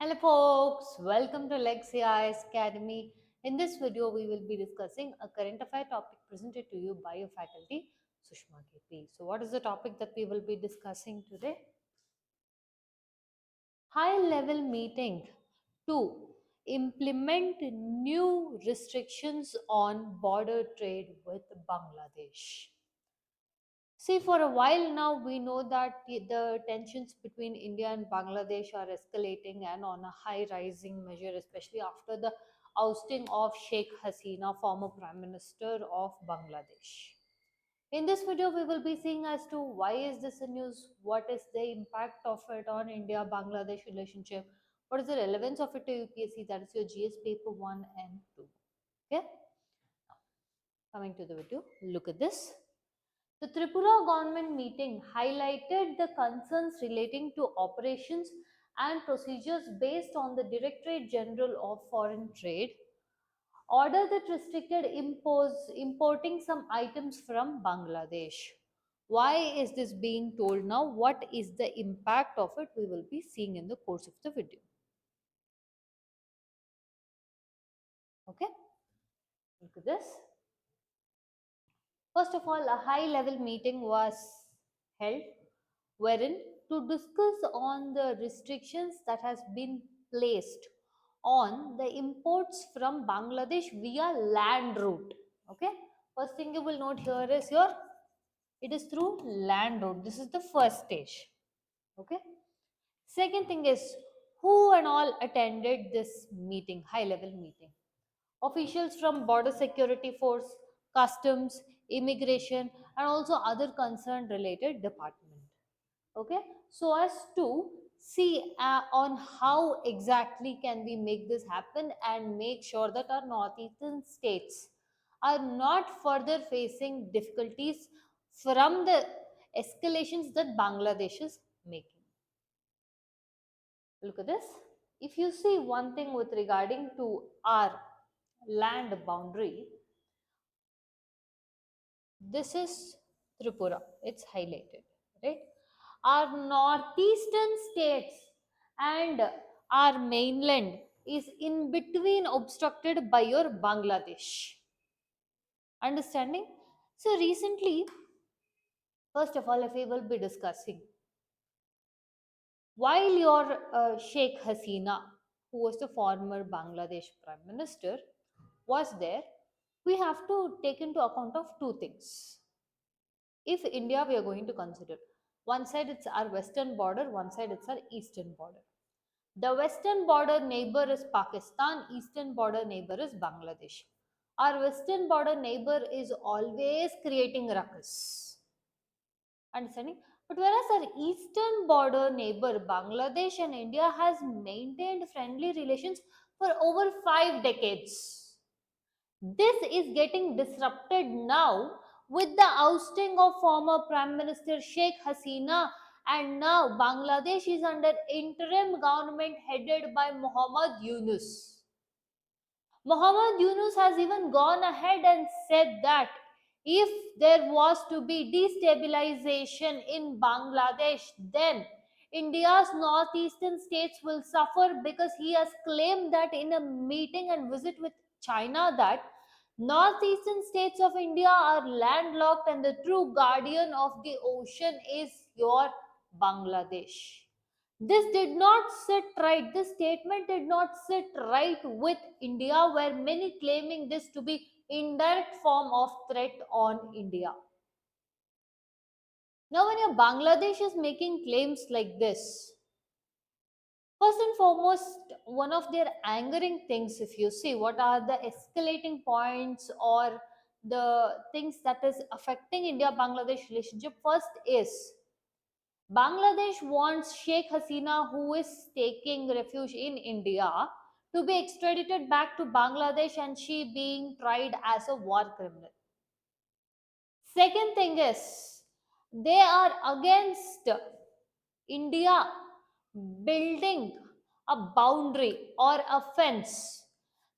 Hello folks, welcome to Lex IAS Academy. In this video, we will be discussing a current affair topic presented to you by your faculty, Sushma KP. So what is the topic that we will be discussing today? High level meeting to implement new restrictions on border trade with Bangladesh. See, for a while now, we know that the tensions between India and Bangladesh are escalating and on a high rising measure, especially after the ousting of Sheikh Hasina, former Prime Minister of Bangladesh. In this video, we will be seeing as to why is this a news, what is the impact of it on India-Bangladesh relationship, what is the relevance of it to UPSC, that is your GS paper 1 and 2. Okay, coming to the video, look at this. The Tripura government meeting highlighted the concerns relating to operations and procedures based on the Directorate General of Foreign Trade order that restricted importing some items from Bangladesh. Why is this being told now? What is the impact of it? We will be seeing in the course of the video. Okay, look at this. First of all, a high level meeting was held wherein to discuss on the restrictions that has been placed on the imports from Bangladesh via land route. Okay, first thing you will note here is it is through land route. This is the first stage. Okay, second thing is who and all attended this meeting, high level meeting. Officials from border security force, customs, immigration, and also other concerned related department. Okay, so as to see on how exactly can we make this happen and make sure that our northeastern states are not further facing difficulties from the escalations that Bangladesh is making. Look at this. If you see one thing with regarding to our land boundary, this is Tripura, it's highlighted, right? Our northeastern states and our mainland is in between, obstructed by your Bangladesh. Understanding? So recently, first of all, if we will be discussing, while your Sheikh Hasina, who was the former Bangladesh Prime Minister, was there, we have to take into account of two things. If India we are going to consider, one side it's our western border, one side it's our eastern border. The western border neighbor is Pakistan, eastern border neighbor is Bangladesh. Our western border neighbor is always creating ruckus. Understanding? But whereas our eastern border neighbor Bangladesh and India has maintained friendly relations for over 5 decades. This is getting disrupted now with the ousting of former Prime Minister Sheikh Hasina, and now Bangladesh is under interim government headed by Muhammad Yunus. Muhammad Yunus has even gone ahead and said that if there was to be destabilization in Bangladesh, then India's northeastern states will suffer, because he has claimed that in a meeting and visit with China that northeastern states of India are landlocked and the true guardian of the ocean is your Bangladesh. This did not sit right. This statement did not sit right with India, where many claiming this to be indirect form of threat on India. Now, when your Bangladesh is making claims like this, first and foremost, one of their angering things, if you see what are the escalating points or the things that is affecting India-Bangladesh relationship, first is Bangladesh wants Sheikh Hasina, who is taking refuge in India, to be extradited back to Bangladesh and she being tried as a war criminal. Second thing is, they are against India building a boundary or a fence.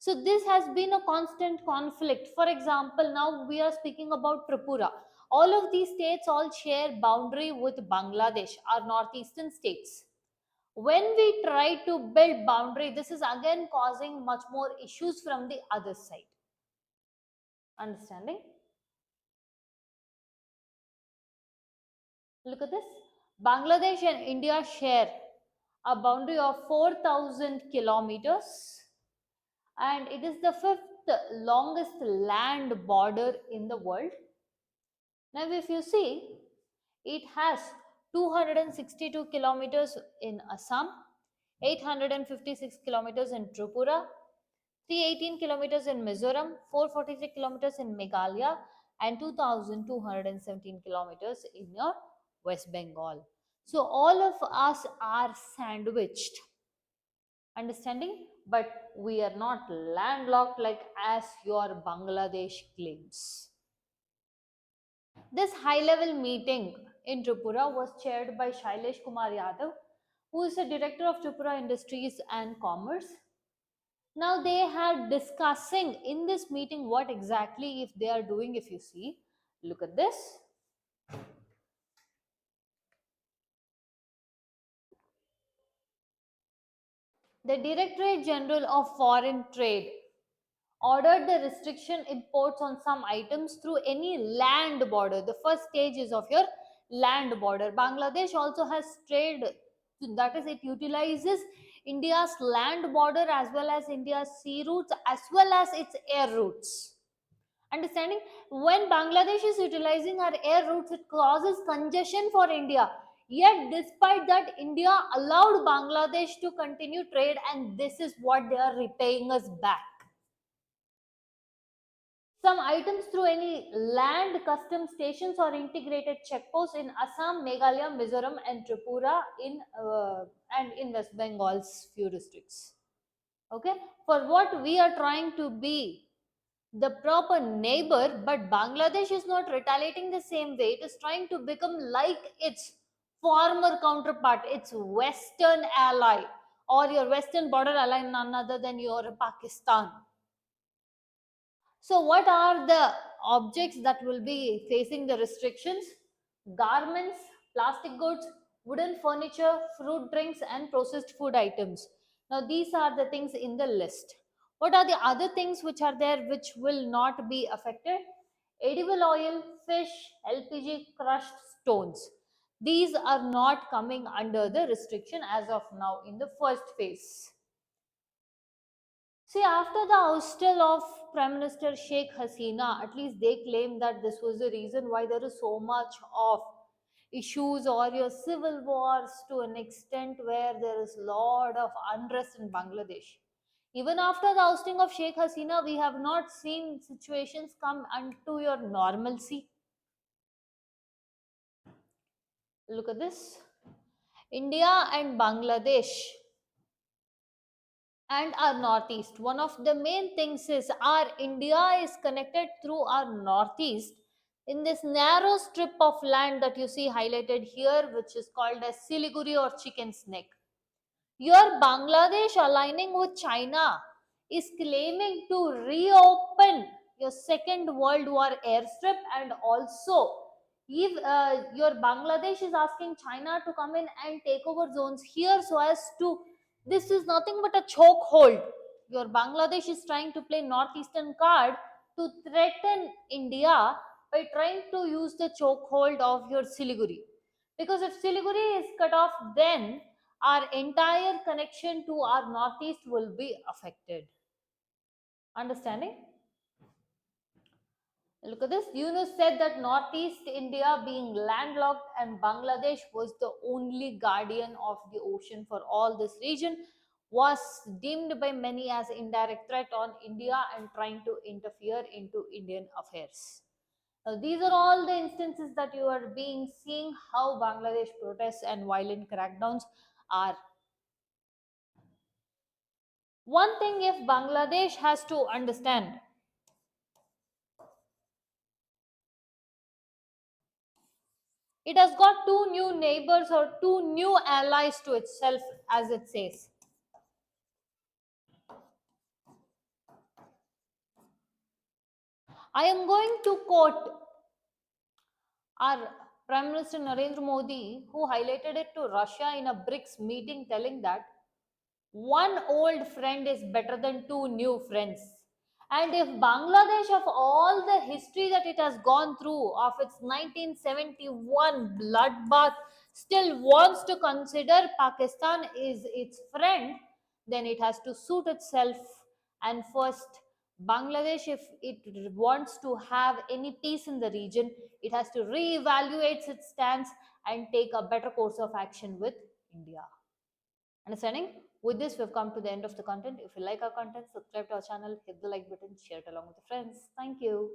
So this has been a constant conflict. For example, now we are speaking about Tripura. All of these states all share boundary with Bangladesh, our northeastern states. When we try to build boundary, this is again causing much more issues from the other side. Understanding? Look at this. Bangladesh and India share a boundary of 4,000 kilometers, and it is the fifth longest land border in the world. Now, if you see, it has 262 kilometers in Assam, 856 kilometers in Tripura, 318 kilometers in Mizoram, 443 kilometers in Meghalaya, and 2217 kilometers in your West Bengal. So all of us are sandwiched, understanding? But we are not landlocked like as your Bangladesh claims. This high level meeting in Tripura was chaired by Shailesh Kumar Yadav, who is the director of Tripura Industries and Commerce. Now they had discussing in this meeting what exactly if they are doing. If you see, look at this. The Directorate General of Foreign Trade ordered the restriction imports on some items through any land border. The first stage is of your land border. Bangladesh also has trade, that is, it utilizes India's land border as well as India's sea routes as well as its air routes. Understanding? When Bangladesh is utilizing our air routes, it causes congestion for India. Yet, despite that, India allowed Bangladesh to continue trade, and this is what they are repaying us back. Some items through any land custom stations or integrated checkposts in Assam, Meghalaya, Mizoram, and Tripura and in West Bengal's few districts. Okay, for what we are trying to be the proper neighbor, but Bangladesh is not retaliating the same way. It is trying to become like its former counterpart, its Western ally, or your Western border ally, none other than your Pakistan. So, what are the objects that will be facing the restrictions? Garments, plastic goods, wooden furniture, fruit drinks, and processed food items. Now, these are the things in the list. What are the other things which are there which will not be affected? Edible oil, fish, LPG, crushed stones. These are not coming under the restriction as of now in the first phase. See, after the oustal of Prime Minister Sheikh Hasina, at least they claim that this was the reason why there is so much of issues or your civil wars to an extent where there is lot of unrest in Bangladesh. Even after the ousting of Sheikh Hasina, we have not seen situations come unto your normalcy. Look at this. India and Bangladesh and our northeast, one of the main things is our India is connected through our northeast in this narrow strip of land that you see highlighted here, which is called as Siliguri or chicken snake. Your Bangladesh aligning with China is claiming to reopen your second world war airstrip, and also if your Bangladesh is asking China to come in and take over zones here so as to, this is nothing but a chokehold. Your Bangladesh is trying to play northeastern card to threaten India by trying to use the chokehold of your Siliguri, because if Siliguri is cut off, then our entire connection to our northeast will be affected. Understanding? Look at this. Yunus said that Northeast India, being landlocked, and Bangladesh was the only guardian of the ocean for all this region, was deemed by many as indirect threat on India and trying to interfere into Indian affairs. These are all the instances that you are being seeing how Bangladesh protests and violent crackdowns are. One thing if Bangladesh has to understand, it has got two new neighbors or two new allies to itself, as it says. I am going to quote our Prime Minister Narendra Modi, who highlighted it to Russia in a BRICS meeting, telling that one old friend is better than two new friends. And if Bangladesh, of all the history that it has gone through of its 1971 bloodbath, still wants to consider Pakistan is its friend, then it has to suit itself. And first, Bangladesh, if it wants to have any peace in the region, it has to reevaluate its stance and take a better course of action with India. Understanding? With this, we've come to the end of the content. If you like our content, subscribe to our channel, hit the like button, share it along with your friends. Thank you.